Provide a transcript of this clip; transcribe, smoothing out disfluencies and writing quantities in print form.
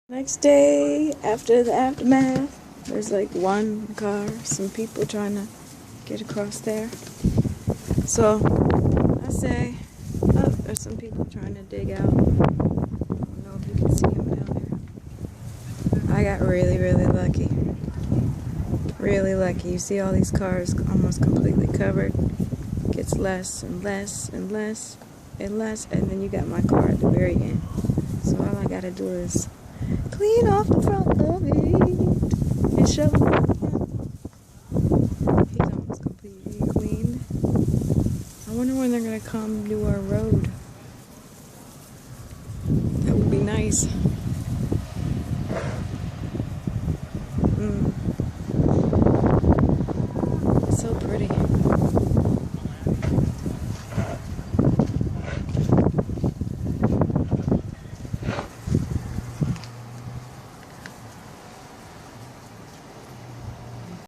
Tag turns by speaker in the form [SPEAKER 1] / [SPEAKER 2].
[SPEAKER 1] Next day, after the aftermath, there's like one car, some people trying to get across there. So I say, oh, there's some people trying to dig out. I don't know if you can see them down there. I got really, really lucky. Really lucky. You see all these cars almost completely covered. Gets less and less and less and less, and then you got my car at the very end. So all I gotta do is clean off the front of it and shovel it up. He's almost completely cleaned. I wonder when they're gonna come do our road. That would be nice.